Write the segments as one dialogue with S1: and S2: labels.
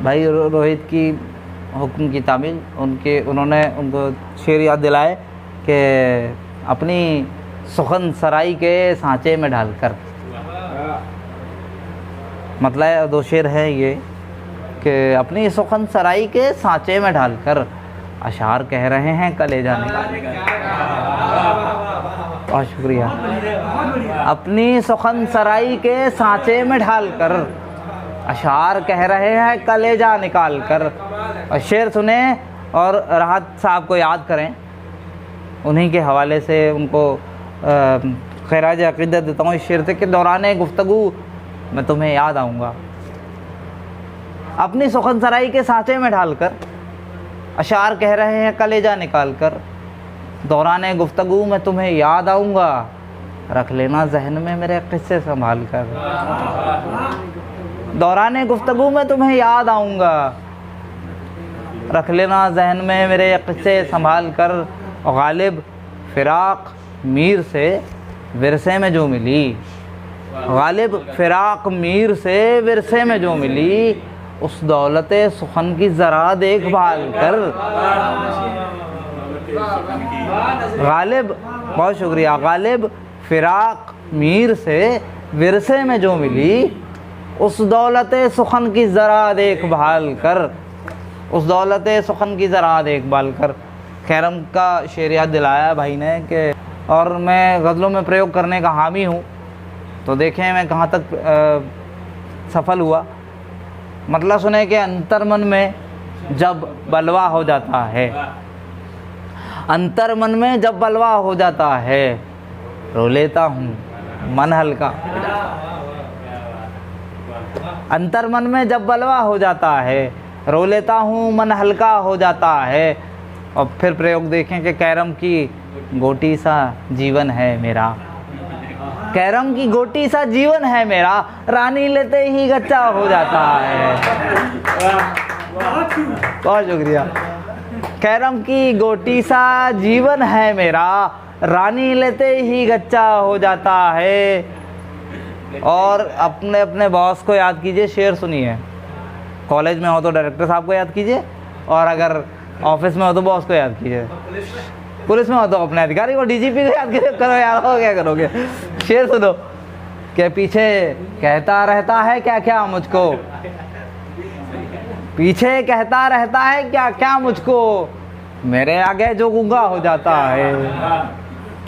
S1: भाई रोहित की हुक्म की तामील उन्होंने उनको शेर याद दिलाए कि अपनी सुखन सराई के सांचे में ढालकर। मतलब दो शेर हैं ये कि अपनी सुखन सराई के सांचे में ढालकर अशार कह रहे हैं कलेजा निकाल। बहुत शुक्रिया। अपनी सुखन सराई के सांचे में ढालकर अशार कह रहे हैं कलेजा निकाल कर। और शेर सुने और राहत साहब को याद करें, उन्हीं के हवाले से उनको खैराज अक़ीदत देता हूँ इस शेर से कि दौरान गुफ्तगू मैं तुम्हें याद आऊँगा। अपनी सुखन सराई के सांचे में ढालकर अशार कह रहे हैं कलेजा निकाल कर। दौरान गुफ्तगू मैं तुम्हें याद आऊँगा, रख लेना जहन में मेरे किस्से संभाल कर। दौरान गुफ्तगू में तुम्हें याद आऊँगा, रख लेना जहन में मेरे किस्से संभाल कर। गालिब फ़िराक़ मीर से विरसे में जो मिली, गालिब फ़िराक़ मीर से विरसे में जो मिली, उस दौलत सुखन की ज़रा देखभाल कर। गालिब, बहुत शुक्रिया। गालिब फ़िराक़ मीर से विरसे में जो मिली, उस दौलत सुखन की ज़रा देखभाल कर। उस दौलत सुखन की ज़रा देखभाल कर। खैरम का शेर याद दिलाया भाई ने कि और मैं गज़लों में प्रयोग करने का हामी हूँ, तो देखें मैं कहाँ तक सफल हुआ। मतलब सुने कि अंतर्मन में जब बलवा हो जाता है, अंतर्मन में जब बलवा हो जाता है, रो लेता हूँ मन हल्का। अंतर्मन में जब बलवा हो जाता है, रो लेता हूँ मन हल्का हो जाता है। और फिर प्रयोग देखें कि कैरम की गोटी सा जीवन है मेरा, कैरम की गोटी सा जीवन है मेरा, रानी लेते ही गच्चा हो जाता है। बहुत शुक्रिया। कैरम की गोटी सा जीवन है मेरा, रानी लेते ही गच्चा हो जाता है। और अपने अपने बॉस को याद कीजिए, शेर सुनिए। कॉलेज में हो तो डायरेक्टर साहब को याद कीजिए, और अगर ऑफिस में हो तो बॉस को याद कीजिए, पुलिस में हो तो अपने अधिकारी को, डीजीपी को याद कीजिए। करो यार, हो क्या करोगे। शेर सुनो कि पीछे कहता रहता है क्या क्या मुझको, पीछे कहता रहता है क्या क्या मुझको, मेरे आगे जो गूंगा हो जाता है।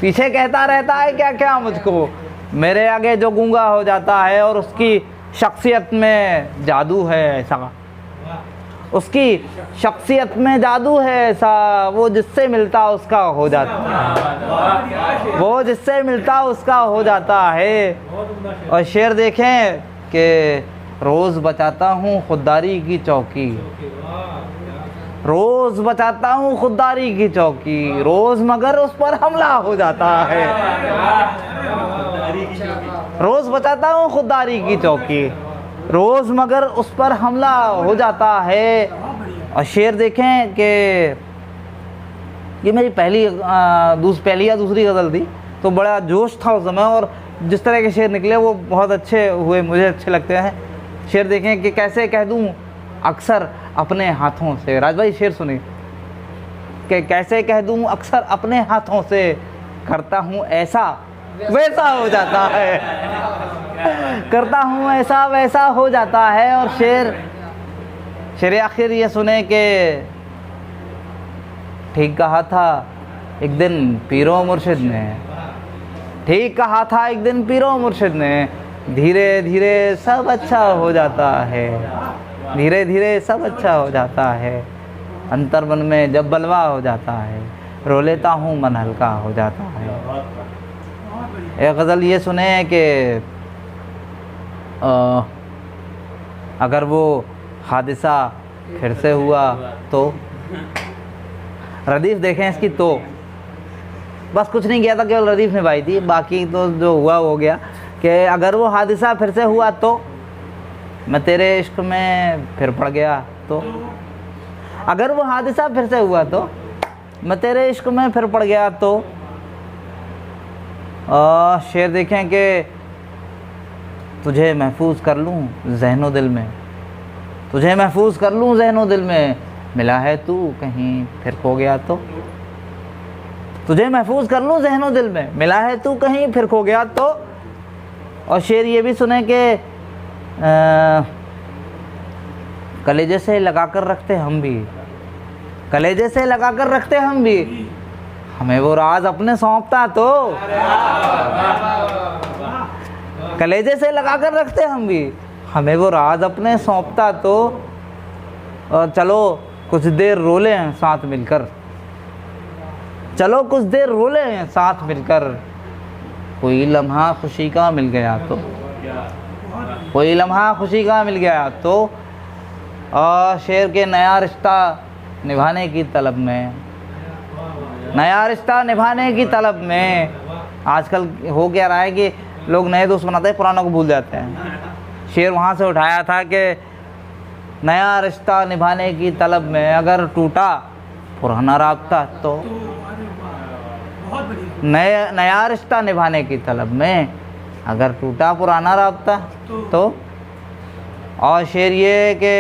S1: पीछे कहता रहता है क्या क्या मुझको, मेरे आगे जो गूंगा हो जाता है। और उसकी शख्सियत में जादू है ऐसा, उसकी शख्सियत में जादू है ऐसा, वो जिससे मिलता उसका हो जाता है, वो जिससे मिलता उसका हो जाता है। और शेर देखें कि रोज़ बचाता हूँ खुददारी की चौकी, रोज़ बचाता हूँ खुददारी की चौकी, रोज़ मगर उस पर हमला हो जाता है। रोज़ बचाता हूँ खुददारी की चौकी, रोज़ मगर उस पर हमला हो जाता है। और शेर देखें कि ये मेरी पहली या दूसरी गज़ल थी, तो बड़ा जोश था उस समय, और जिस तरह के शेर निकले वो बहुत अच्छे हुए, मुझे अच्छे लगते हैं। शेर देखें कि कैसे कह दूँ अक्सर अपने हाथों से। राज भाई शेर सुनिए कि कैसे कह दूँ अक्सर अपने हाथों से, करता हूँ ऐसा वैसा हो जाता है, करता हूँ ऐसा वैसा हो जाता है। और शेर आखिर ये सुने कि ठीक कहा था एक दिन पीरो मुर्शिद ने, ठीक कहा था एक दिन पीरो मुर्शिद ने, धीरे धीरे सब अच्छा हो जाता है, धीरे धीरे सब अच्छा हो जाता है। अंतर्मन में जब बलवा हो जाता है, रो लेता हूँ मन हल्का हो जाता है। एक गज़ल ये सुने कि अगर वो हादिसा फिर से हुआ तो, रदीफ़ देखें इसकी, तो बस कुछ नहीं किया था, केवल रदीफ़ निभाई थी, बाकी तो जो हुआ हो गया। कि अगर वो हादिसा फिर से हुआ तो, मैं तेरे इश्क में फिर पड़ गया तो, अगर वो हादिसा फिर से हुआ तो, मैं तेरे इश्क में फिर पड़ गया तो। शेर देखें कि तुझे महफूज कर लूँ ज़हनो दिल में, तुझे महफूज कर लूँ ज़हनो दिल में, मिला है तू कहीं फिर खो गया तो। तुझे महफूज कर लूँ ज़हनो दिल में, मिला है तू कहीं फिर खो गया तो। और शेर ये भी सुने कि कलेजे से लगा कर रखते हम भी, कलेजे से लगा कर रखते हम भी, हमें वो राज अपने सौंपता तो। कलेजे से लगा कर रखते हम भी, हमें वो राज अपने सौंपता तो। और चलो कुछ देर रो लें साथ मिलकर, चलो कुछ देर रो लें साथ मिलकर, कोई लम्हा खुशी का मिल गया तो, कोई लम्हा खुशी का मिल गया तो। और शेर के नया रिश्ता निभाने की तलब में, नया रिश्ता निभाने की तलब में। आजकल हो क्या रहा है कि लोग नए दोस्त बनाते हैं, पुरानों को भूल जाते हैं। शेर वहाँ से उठाया था कि नया रिश्ता निभाने की तलब में, अगर टूटा पुराना राब्ता तो। नया रिश्ता निभाने की तलब में, अगर टूटा पुराना राब्ता तो। और शेर ये कि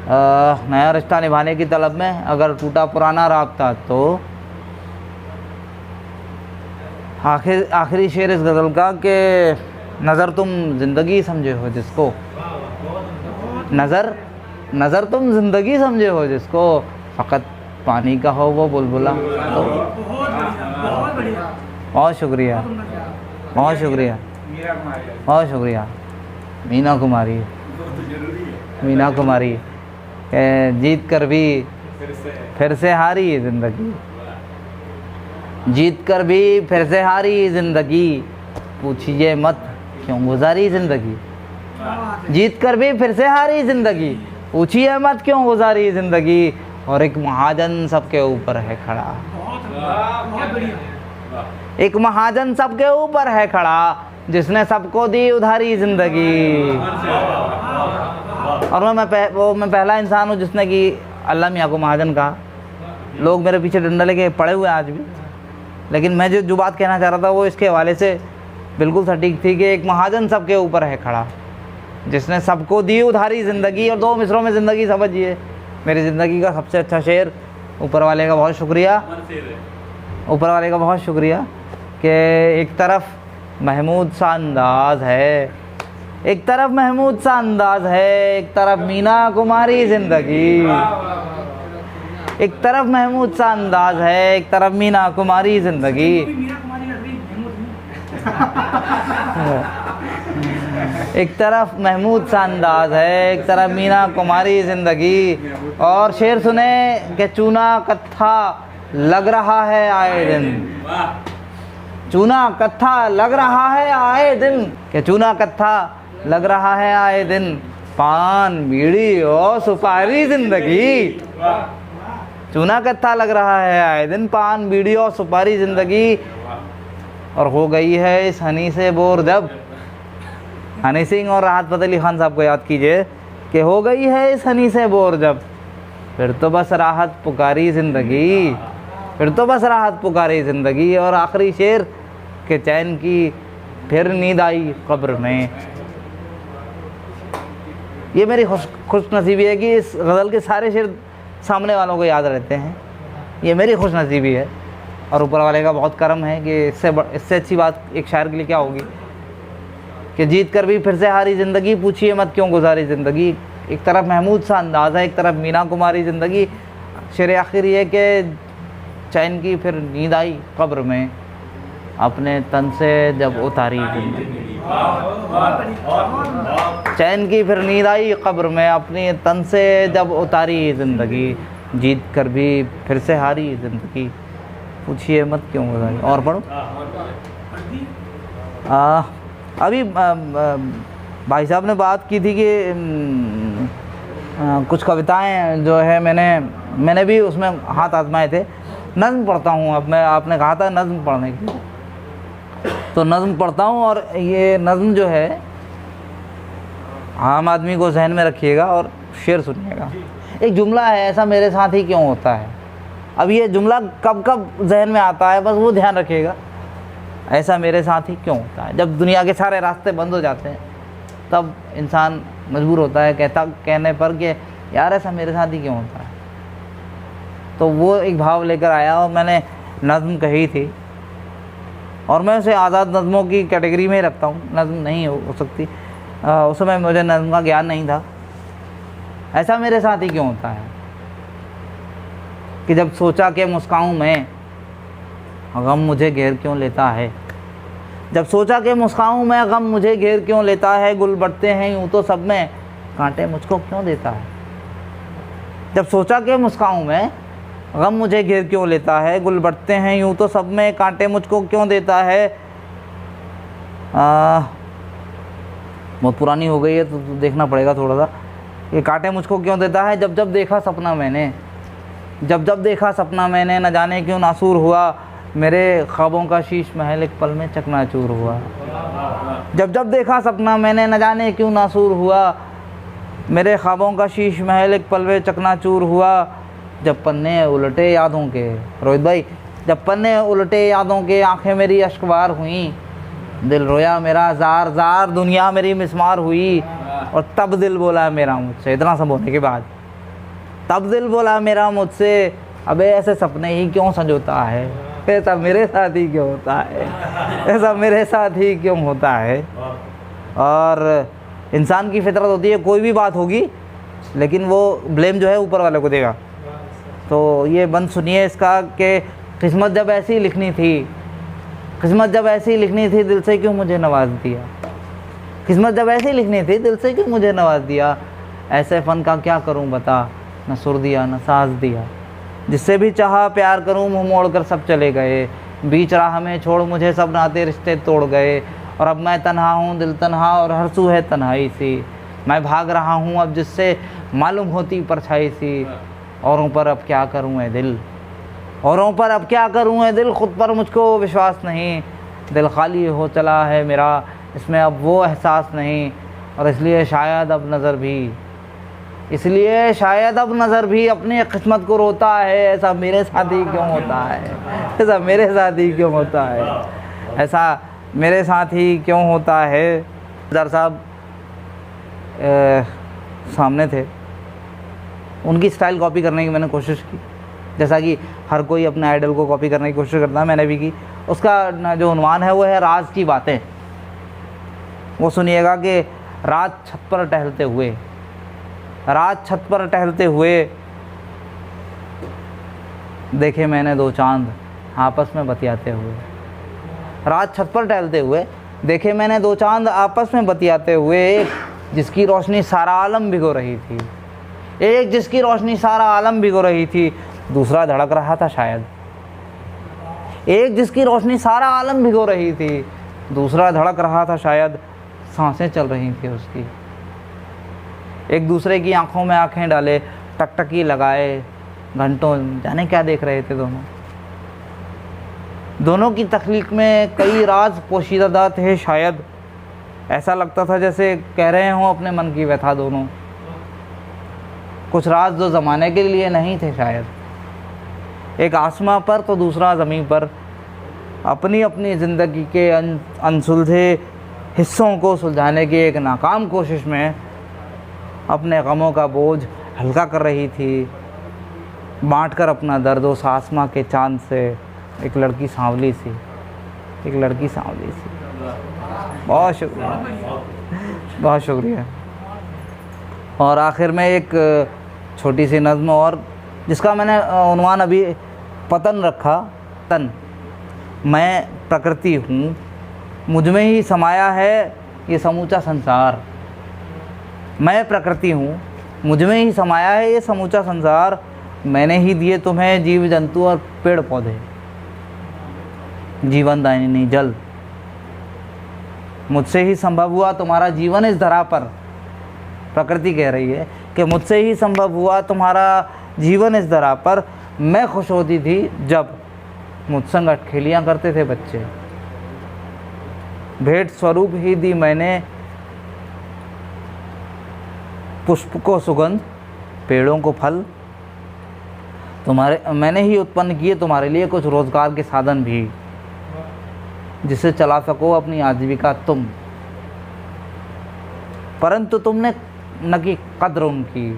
S1: नया रिश्ता निभाने की तलब में, अगर टूटा पुराना राब्ता तो। आखिरी शेर इस गज़ल का कि नज़र तुम ज़िंदगी समझे हो जिसको, नज़र तुम ज़िंदगी समझे हो जिसको, फ़कत पानी का हो वो बुलबुला तो। बहुत शुक्रिया, बहुत शुक्रिया, बहुत शुक्रिया। मीना कुमारी, मीना कुमारी जीत कर भी फिर से हारी ज़िंदगी, जीत कर भी फिर से हारी ज़िंदगी, पूछिए मत क्यों गुजारी ज़िंदगी। जीत कर भी फिर से हारी ज़िंदगी, पूछिए मत क्यों गुजारी ज़िंदगी। और एक महाजन सबके ऊपर है खड़ा, एक महाजन सबके ऊपर है खड़ा, जिसने सबको दी उधारी ज़िंदगी। और मैं पहला इंसान हूँ जिसने कि अल्लाह मियाँ को महाजन कहा। लोग मेरे पीछे डंडा लेके पड़े हुए हैं आज भी, लेकिन मैं जो बात कहना चाह रहा था वो इसके हवाले से बिल्कुल सटीक थी कि एक महाजन सबके ऊपर है खड़ा, जिसने सबको दी उधारी ज़िंदगी। और 2 मिसरों में ज़िंदगी समझिए। मेरी ज़िंदगी का सबसे अच्छा शेर। ऊपर वाले का बहुत शुक्रिया, ऊपर वाले का बहुत शुक्रिया कि एक तरफ महमूद सा अंदाज़ है, एक तरफ महमूद सा अंदाज़ है, एक तरफ मीना कुमारी ज़िंदगी। एक तरफ महमूद सा अंदाज़ है, एक तरफ मीना कुमारी ज़िंदगी। एक तरफ महमूद सा अंदाज़ है, एक तरफ मीना कुमारी ज़िंदगी। और शेर सुने कि चूना कत्था लग रहा है आए दिन, चूना कत्था लग रहा है आए दिन, कि चूना कत्था लग रहा है आए दिन, पान बीड़ी और सुपारी ज़िंदगी। चूना कत्था लग रहा है आए दिन, पान बीड़ी और सुपारी ज़िंदगी। और हो गई है इस हनी से बोर जब, हनी सिंह और राहत फ़तेह अली खान साहब को याद कीजिए कि हो गई है इस हनी से बोर जब, फिर तो बस राहत पुकारी ज़िंदगी, फिर तो बस राहत पुकारी ज़िंदगी। और आखिरी शेर के चैन की फिर नींद आई कब्र में। ये मेरी खुश नसीबी है कि इस गज़ल के सारे शेर सामने वालों को याद रहते हैं। ये मेरी खुश नसीबी है और ऊपर वाले का बहुत करम है कि इससे अच्छी बात एक शायर के लिए क्या होगी कि जीत कर भी फिर से हारी ज़िंदगी, पूछिए मत क्यों गुजारी ज़िंदगी। एक तरफ महमूद सा अंदाज़ा, एक तरफ मीना कुमारी ज़िंदगी। शेर आखिर ये कि चैन की फिर नींद आई कब्र में, अपने तन से जब उतारी ज़िंदगी। चैन की फिर नींद आई कब्र में, अपने तन से जब उतारी ज़िंदगी। जीत कर भी फिर से हारी ज़िंदगी, पूछिए मत क्यों गुजारी। और पढ़ो। अभी भाई साहब ने बात की थी कि कुछ कविताएं जो है मैंने भी उसमें हाथ आजमाए थे। नज़्म पढ़ता हूँ अब मैं, आपने कहा था नज़्म पढ़ने की, तो नज़्म पढ़ता हूँ। और ये नज़्म जो है आम आदमी को जहन में रखिएगा और शेर सुनिएगा। एक जुमला है, ऐसा मेरे साथ ही क्यों होता है। अब ये जुमला कब कब जहन में आता है बस वो ध्यान रखिएगा। ऐसा मेरे साथ ही क्यों होता है, जब दुनिया के सारे रास्ते बंद हो जाते हैं तब इंसान मजबूर होता है कहने पर कि यार ऐसा मेरे साथ ही क्यों होता है। तो वो एक भाव लेकर आया और मैंने नज़्म कही थी, और मैं उसे आज़ाद नज़मों की कैटेगरी में ही रखता हूँ, नज़्म नहीं हो सकती। उस समय मुझे नज़्म का ज्ञान नहीं था। ऐसा मेरे साथ ही क्यों होता है कि जब सोचा कि मुस्काऊँ मैं, गम मुझे घेर क्यों लेता है। जब सोचा कि मुस्काऊँ मैं, गम मुझे घेर क्यों लेता है। गुल बढ़ते हैं यूँ तो सब में, कांटे मुझको क्यों देता है। जब सोचा कि मुस्काऊँ मैं, गम मुझे घेर क्यों लेता है। गुल बढ़ते हैं यूँ तो सब में, कांटे मुझको क्यों देता है। बहुत पुरानी हो गई है तो देखना पड़ेगा थोड़ा सा। ये कांटे मुझको क्यों देता है। जब जब देखा सपना मैंने, जब जब देखा सपना मैंने, न जाने क्यों नासूर हुआ। मेरे ख्वाबों का शीश महल एक पल में चकनाचूर हुआ। जब जब देखा सपना मैंने, न जाने क्यों नासूर हुआ। मेरे ख्वाबों का शीश महल एक पल में चकनाचूर हुआ। जब पन्ने उलटे यादों के, रोहित भाई, जब पन्ने उलटे यादों के, आंखें मेरी अश्कबार हुई। दिल रोया मेरा जार जार, दुनिया मेरी मिस्मार हुई। और तब दिल बोला मेरा मुझसे, इतना सब होने के बाद तब दिल बोला मेरा मुझसे, अबे ऐसे सपने ही क्यों संजोता है। ऐसा मेरे साथ ही क्यों होता है, ऐसा मेरे साथ ही क्यों होता है। और इंसान की फितरत होती है, कोई भी बात होगी लेकिन वो ब्लेम जो है ऊपर वाले को देगा। तो ये बंद सुनिए इसका कि किस्मत जब ऐसी लिखनी थी, किस्मत जब ऐसी लिखनी थी, दिल से क्यों मुझे नवाज दिया। किस्मत जब ऐसी लिखनी थी, दिल से क्यों मुझे नवाज दिया। ऐसे फ़न का क्या करूं बता, न सुर दिया न साज दिया। जिससे भी चाहा प्यार करूं, मुँह मोड़ कर सब चले गए। बीच राह में छोड़ मुझे सब नाते रिश्ते तोड़ गए। और अब मैं तन्हा हूँ, दिल तन्हा और हर सू है तन्हाई सी। मैं भाग रहा हूँ अब जिससे मालूम होती परछाई सी। औरों पर अब क्या करूँ है दिल, औरों पर अब क्या करूँ है दिल। खुद पर मुझको विश्वास नहीं, दिल खाली हो चला है मेरा, इसमें अब वो एहसास नहीं। और इसलिए शायद अब नज़र भी अपनी किस्मत को रोता है। ऐसा मेरे साथ ही क्यों होता है, ऐसा मेरे साथ ही क्यों होता है, ऐसा मेरे साथ ही क्यों होता है। दर साहब सामने थे, उनकी स्टाइल कॉपी करने की मैंने कोशिश की, जैसा कि हर कोई अपने आइडल को कॉपी करने की कोशिश करता है, मैंने भी की। उसका जो उन्वान है वो है राज की बातें। वो सुनिएगा कि रात छत पर टहलते हुए, रात छत पर टहलते हुए देखे मैंने दो चांद आपस में बतियाते हुए। रात छत पर टहलते हुए देखे मैंने दो चांद आपस में बतियाते हुए। एक जिसकी रोशनी सारा आलम भिगो रही थी, एक जिसकी रोशनी सारा आलम भिगो रही थी, दूसरा धड़क रहा था शायद। एक जिसकी रोशनी सारा आलम भिगो रही थी, दूसरा धड़क रहा था शायद। सांसें चल रही थी उसकी, एक दूसरे की आंखों में आंखें डाले, टकटकी लगाए, घंटों जाने क्या देख रहे थे दोनों। दोनों की तख्लीक में कई राज पोशीदा थे शायद। ऐसा लगता था जैसे कह रहे हों अपने मन की व्यथा दोनों। कुछ राज जो ज़माने के लिए नहीं थे शायद। एक आसमां पर तो दूसरा ज़मीन पर, अपनी अपनी ज़िंदगी के अनसुलझे हिस्सों को सुलझाने की एक नाकाम कोशिश में अपने गमों का बोझ हल्का कर रही थी। बांट कर अपना दर्द उस आसमां के चांद से एक लड़की सांवली सी, एक लड़की सांवली सी। बहुत शुक्रिया, बहुत शुक्रिया। और आखिर में एक छोटी सी नज़्म और, जिसका मैंने उन्वान अभी पतन रखा। तन, मैं प्रकृति हूँ, मुझ में ही समाया है ये समूचा संसार। मैं प्रकृति हूँ, मुझ में ही समाया है ये समूचा संसार। मैंने ही दिए तुम्हें जीव जंतु और पेड़ पौधे, जीवन दायिनी जल। मुझसे ही संभव हुआ तुम्हारा जीवन इस धरा पर। प्रकृति कह रही है कि मुझसे ही संभव हुआ तुम्हारा जीवन इस धरा पर। मैं खुश होती थी जब मुझ संग अटखेलियाँ करते थे बच्चे। भेंट स्वरूप ही दी मैंने पुष्प को सुगंध, पेड़ों को फल। मैंने ही उत्पन्न किए तुम्हारे लिए कुछ रोज़गार के साधन भी, जिससे चला सको अपनी आजीविका तुम। परंतु तुमने न की कद्र उनकी,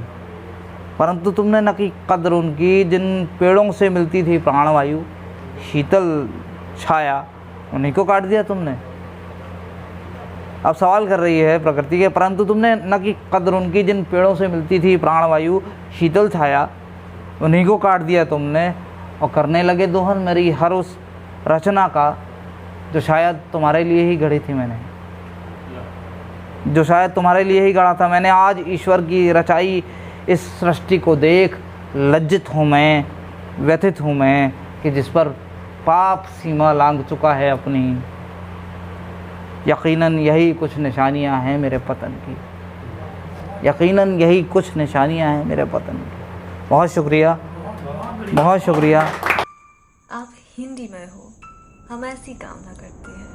S1: परंतु तुमने न की कद्र उनकी जिन पेड़ों से मिलती थी प्राणवायु, शीतल छाया, उन्हीं को काट दिया तुमने। अब सवाल कर रही है प्रकृति के, परंतु तुमने न की कद्र उनकी जिन पेड़ों से मिलती थी प्राणवायु, शीतल छाया, उन्हीं को काट दिया तुमने, और करने लगे दोहन मेरी हर उस रचना का जो शायद तुम्हारे लिए ही गढ़ी थी मैंने, जो शायद तुम्हारे लिए ही गढ़ा था मैंने। आज ईश्वर की रचाई इस सृष्टि को देख लज्जित हूँ मैं, व्यथित हूँ मैं कि जिस पर पाप सीमा लांघ चुका है अपनी। यकीनन यही कुछ निशानियाँ हैं मेरे पतन की, यकीनन यही कुछ निशानियाँ हैं मेरे पतन की। बहुत शुक्रिया, बहुत शुक्रिया।
S2: आप हिंदी में हो, हम ऐसी कामना करते हैं।